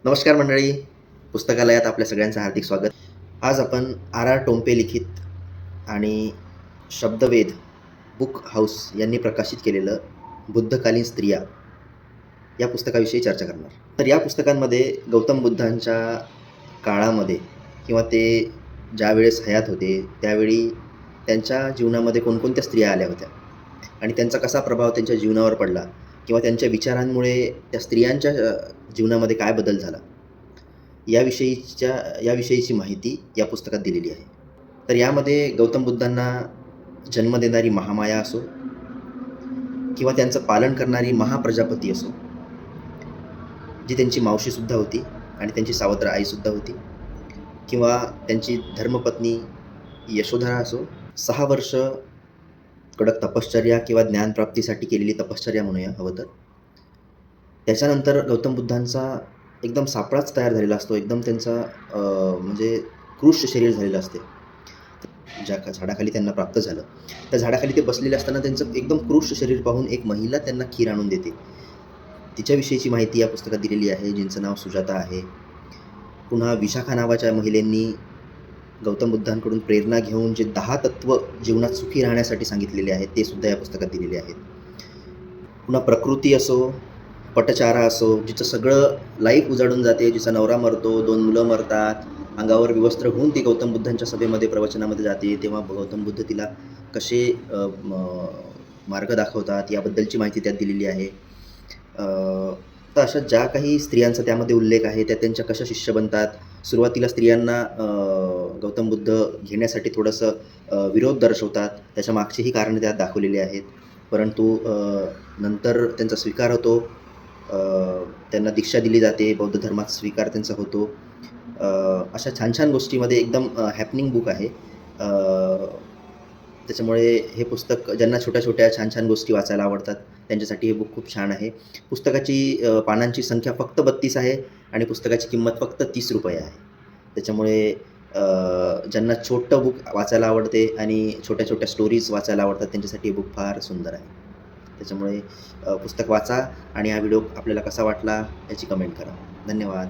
नमस्कार मंडळी, पुस्तकालयात आपल्या सगळ्यांचं हार्दिक स्वागत. आज आपण आर. आर. टोंपे लिखित आणि शब्दवेध बुक हाऊस यांनी प्रकाशित केलेलं बुद्धकालीन स्त्रिया या पुस्तकाविषयी चर्चा करणार. तर या पुस्तकांमध्ये गौतम बुद्धांच्या काळामध्ये किंवा ते ज्यावेळेस हयात होते, त्यावेळी त्यांच्या जीवनामध्ये कोणकोणत्या स्त्रिया आल्या होत्या आणि त्यांचा कसा प्रभाव त्यांच्या जीवनावर पडला किंवा त्यांच्या विचारांमुळे त्या स्त्रियांच्या जीवनामध्ये काय बदल झाला, याविषयीची माहिती या पुस्तकात दिलेली आहे. तर यामध्ये गौतम बुद्धांना जन्म देणारी महामाया असो किंवा त्यांचं पालन करणारी महाप्रजापती असो, जी त्यांची मावशीसुद्धा होती आणि त्यांची सावत्र आईसुद्धा होती, किंवा त्यांची धर्मपत्नी यशोधरा असो, 6 वर्ष कडक तपश्चर्या किंवा ज्ञानप्राप्तीसाठी केलेली तपश्चर्या म्हणूया हवं तर. त्याच्यानंतर गौतम बुद्धांचा एकदम सापळाच तयार झालेला असतो. एकदम त्यांचा म्हणजे कृश शरीर झालेलं असते. ज्या झाडाखाली त्यांना प्राप्त झालं, त्या झाडाखाली ते बसलेले असताना त्यांचं एकदम कृश शरीर पाहून एक महिला त्यांना खीर आणून देते. तिच्याविषयीची माहिती या पुस्तकात दिलेली आहे, जिचं नाव सुजाता आहे. पुन्हा विशाखा नावाच्या महिलेंनी गौतम बुद्धांकडून प्रेरणा घेऊन जे 10 तत्त्व जीवनात सुखी राहण्यासाठी सांगितलेले आहेत, ते सुद्धा या पुस्तकात दिलेले आहेत. पुन्हा प्रकृती असो, पटचारा असो, जिचं सगळं लाईफ उजाडून जाते, जिचा नवरा मरतो, 2 मुलं मरतात, अंगावर विवस्त्र होऊन ती गौतम बुद्धांच्या सभेमध्ये प्रवचनामध्ये जाते, तेव्हा गौतम बुद्ध तिला कसे मार्ग दाखवतात याबद्दलची माहिती त्यात दिलेली आहे. तर अशा ज्या काही स्त्रियांचा त्यामध्ये उल्लेख आहे, त्या त्यांच्या कशा शिष्य बनतात. सुरुवातीला स्त्रियांना गौतम बुद्ध घेण्यासाठी थोडंसं विरोध दर्शवतात, त्याच्या मागचीही कारणं त्यात दाखवलेली आहेत. परंतु नंतर त्यांचा स्वीकार होतो, त्यांना दीक्षा दिली जाते, बौद्ध धर्मात स्वीकार त्यांचा होतो. अशा छान छान गोष्टीमध्ये एकदम हॅपनिंग बुक आहे. त्याच्यामुळे हे पुस्तक ज्यांना छोट्या छोट्या छान छान गोष्टी वाचायला आवडतात, त्यांच्यासाठी हे बुक खूप छान आहे. पुस्तकाची पानांची संख्या फक्त 32 आहे आणि पुस्तकाची किंमत फक्त ₹30 आहे. त्याच्यामुळे ज्यांना छोटं बुक वाचायला आवडते आणि छोट्या छोट्या स्टोरीज वाचायला आवडतात, त्यांच्यासाठी हे बुक फार सुंदर आहे. त्याच्यामुळे पुस्तक वाचा आणि हा व्हिडिओ आपल्याला कसा वाटला याची कमेंट करा. धन्यवाद.